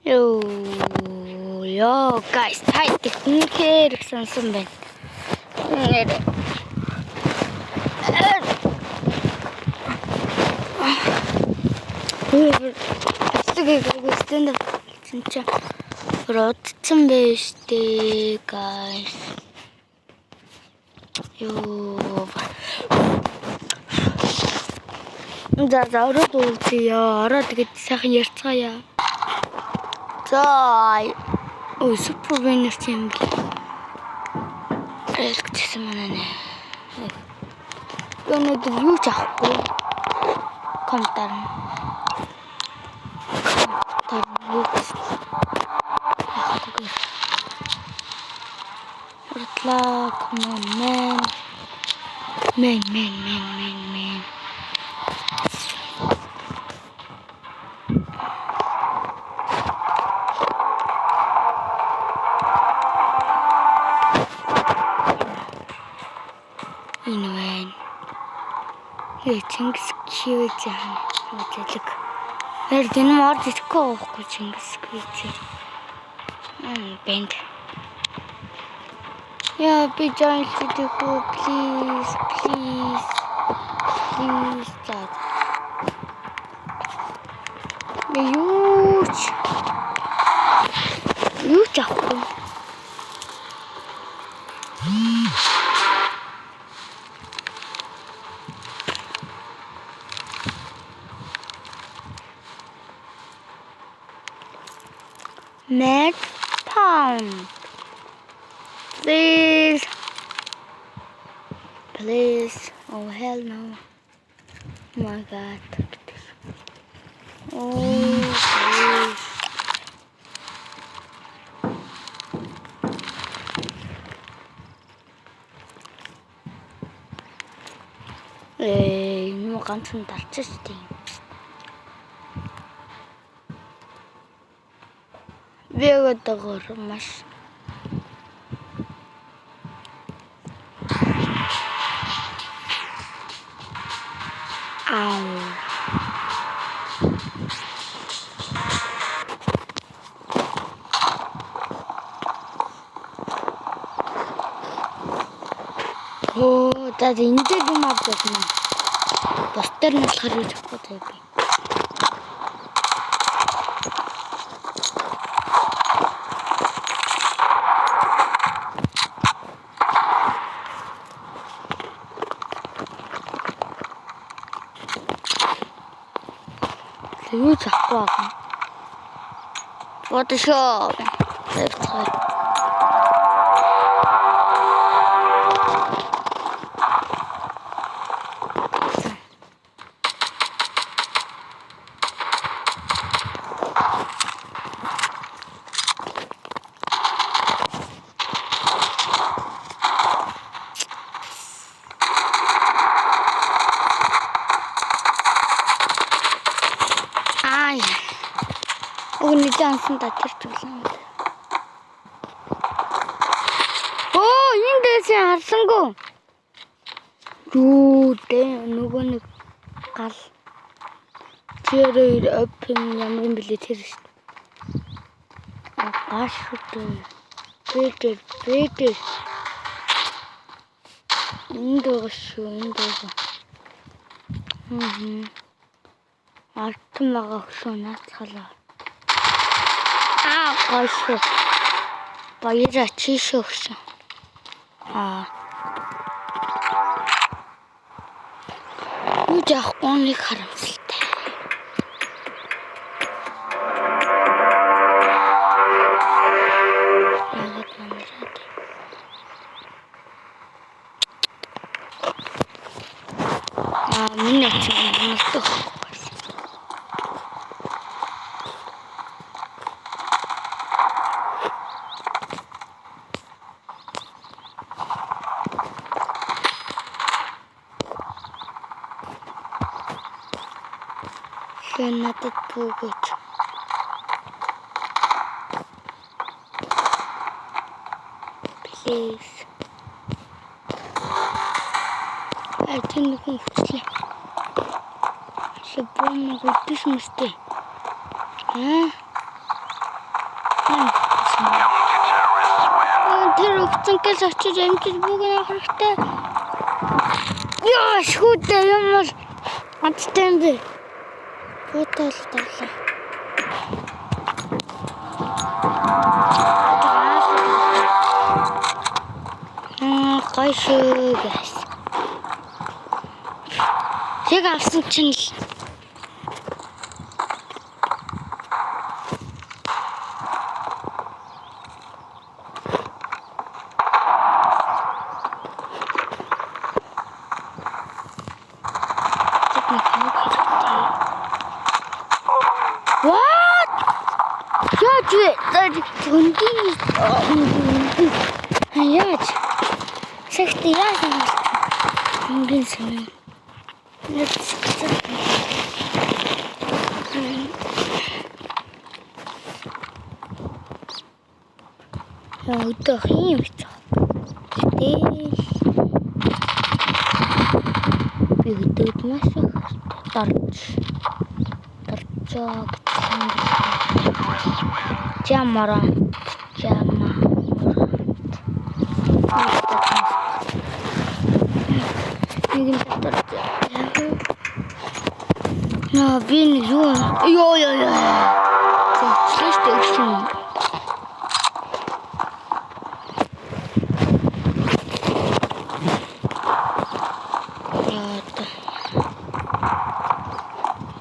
Yo guys, тайдаг үнэхээр их сонсон байна. Stand up. 진짜 그렇든 베스트 guys. За ороод уулзъя. Ороод тэгээд сайхан ярьцгаая. За супер винер юм бэл. Элгчсэн манай нэ. Өнөөдөр юу ч авахгүй. Комментар. Come on, man. Anyway, Чингис кьюж яана. Үжиг. Энэ мод итгэхгүй байхгүй Чингис кьюж. Бэнд. Yeah, be join to go, please. Chat. Huge. Mad pound. Please. Oh hell no. Oh my god. Oh please. Нуу ганцхан дарчих тийм. Веготогор маш за энэ дээр юм авчихна. Бостер нь болохоор юу чадахгүй би. Юу чадахгүй байгаа. Photoshop. Ini jangan tak tertulang. Oh, ini desi harsenggo. Deh, nugo nih kal. Ciri open yang beli terus. Akas itu, betul. Indo. Altın laga şuna salar. Гойшоо. Баяраа чишээ өгсөн. Юу яах оныг харамсалтай. Миний чинь мартах. Надад бүгэж. Please. Альтын хүн хүчлээ. Шибэн мөгдөж мэстэй. Тэр өвцөнгөөс очиж амжиж бүгэн хэрэгтэй. Яа шүүдээ ямар амттай юм бэ? Фотол тавлаа. Гайшгүй гайс. Яг авсан чинь л What? Яаж вэ? Яаж? Сэгт яаж юм? Ингийн сэн. Өдөө юм чи. Би өдөөд маш их дарчаг Jamara. No, bin jo. Jo. So schlecht ist schon.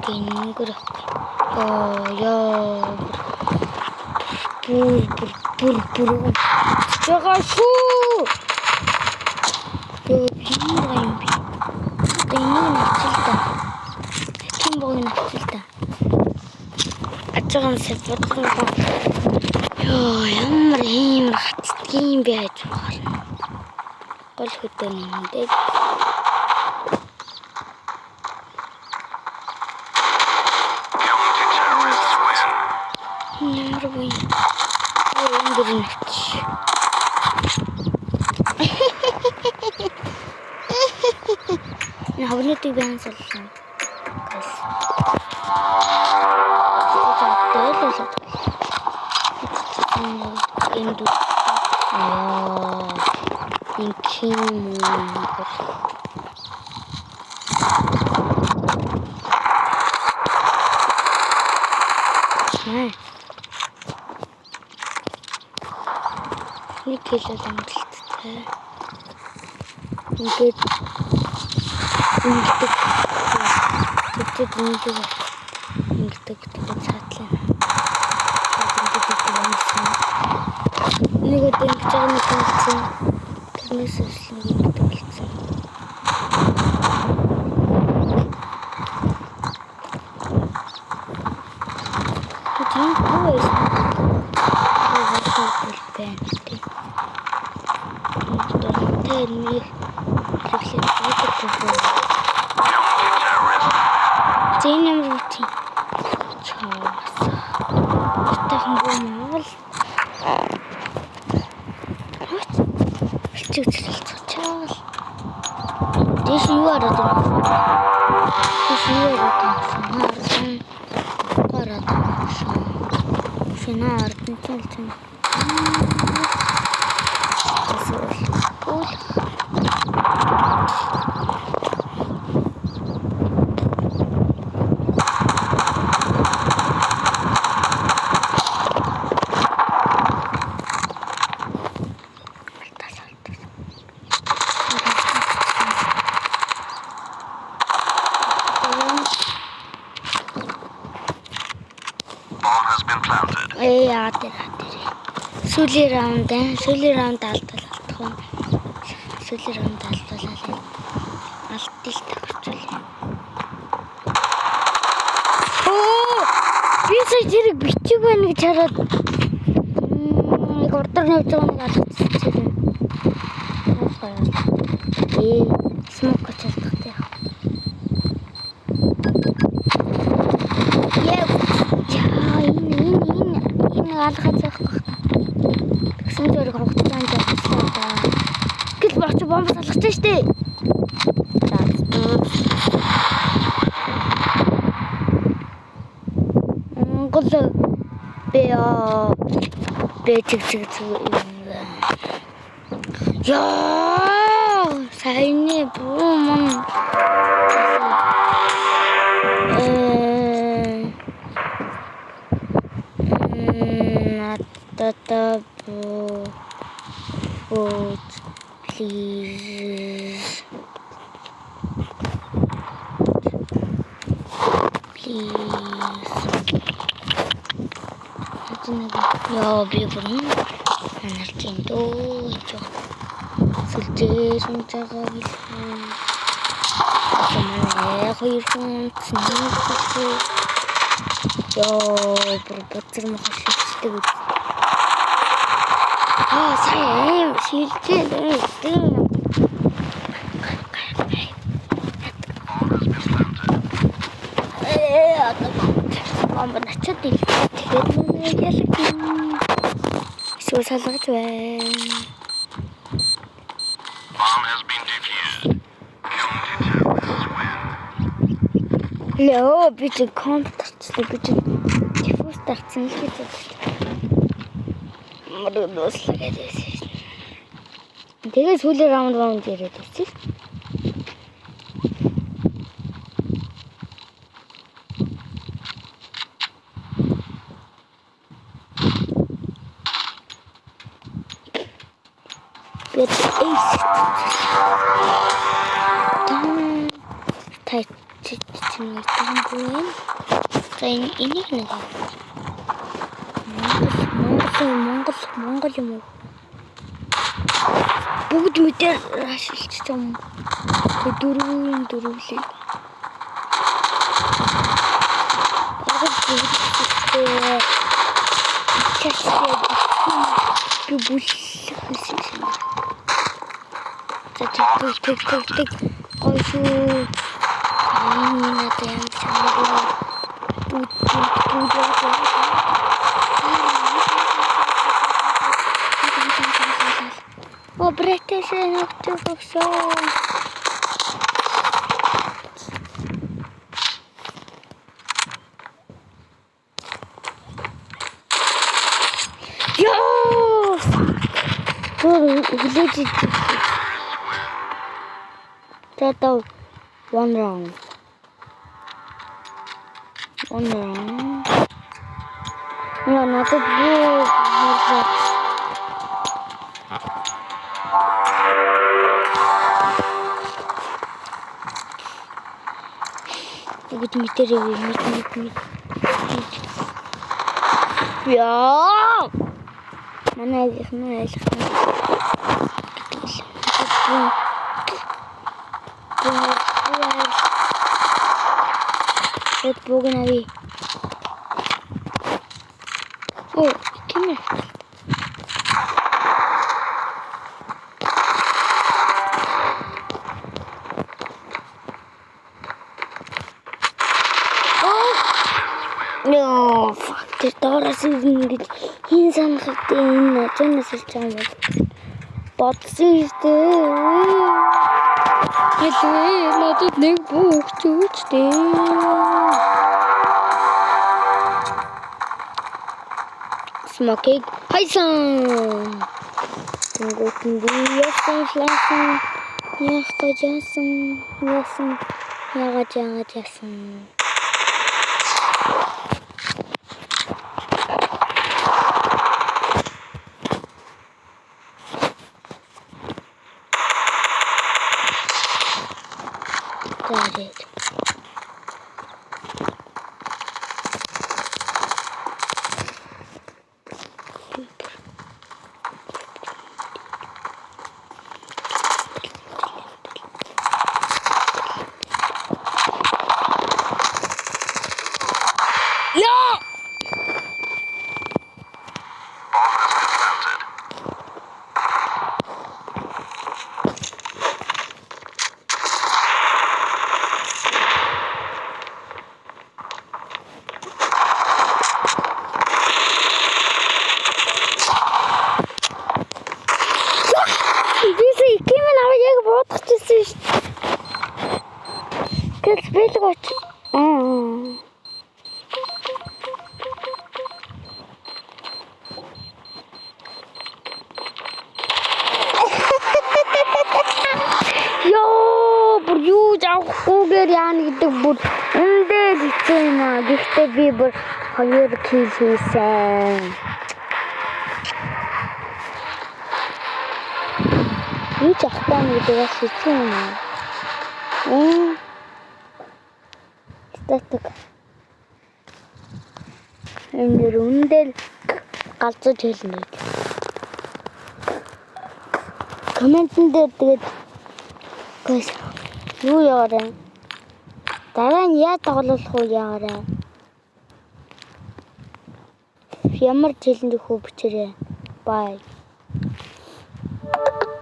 Кингэр. Пур. Чагашу. Бинрайм. Богиноцтой. Ачаан сэвэтгэн. Ёо, ямар юм хатдгийн байж байна. Гол хөдөө нэмдээ. Ямар вэ? Эндэрнэч. Навнэт бян саллаа. Нэг хэлэл амжилттай. Ингээд цаатлаа. Нэг өдөр ингэж байгаа нэг хэлсэн. Тэрнээс өслөг гэдэг хэлсэн. Тийм бөөс. Сүүлийн раунд алдвал алдтал тагчулаа. Би сая зэрэг бичиг байна гэж хараад нэг урдар навж байгаа нэг алгацчихлаа. Смок чалдахтай. Энэ алгацах. Тэгсэн дээр хугацаанд явуулсан. Гэл багч бомб салгаж штэ. Монгол Яа, сайны буман. Natata vote please. Яа би бүрэн анарчин дөө сүлжээ сунцаага хэлсэн. Тамаа хоёр хүн цэцүү. Яа бүр боцор махшигчтэй үү. Сайн шилжээ. Мам начад ил. Тэгээд ялах юм. Эсвэл салгаж байна. Лөө би ч компьютерчлээ би ч диффуз тарцсан л гэж бодчих. Мөрөөс лагаад байсан. Тэгээд сүүлийн раунд яриад байсан. Бид эйс. Тай чинь гэн. Tain энийг нэг. Монгол юм уу? Бүгд мэдээр ашиглаж юм. Дөрвөлээ. Тэг. Ойшоо. Нина тэм чамаа. О, брэтэшээ нөхцөлсөн. Ёо! Хүлээж. Тата one round. Я надо было. Тэгэж мэтэрээ. Яа! Манай их. Это погнали. О, кем? No, fuck. Ты тоже сидишь. Инсан хотим на чем сейчас? Подсишь ты. Это на тут не бухтуть ты. Смокей. Хайсан. Яасан шласан. Ягаджаасан. Got it. гэдэг бүр үндэл хичээнэ. Гэхдээ би бүр 2 кил хийсэн. Би ч ахтаа нэг дээс хичээнэ. Статик. Энд үндэл галзууж хэлнэ. Комментэн дээр тэгээд гүйс юу яваарай. Дараа нь яа тоглох уу яваарай. Ямар жилэнд хөө бичээрэй. Бай.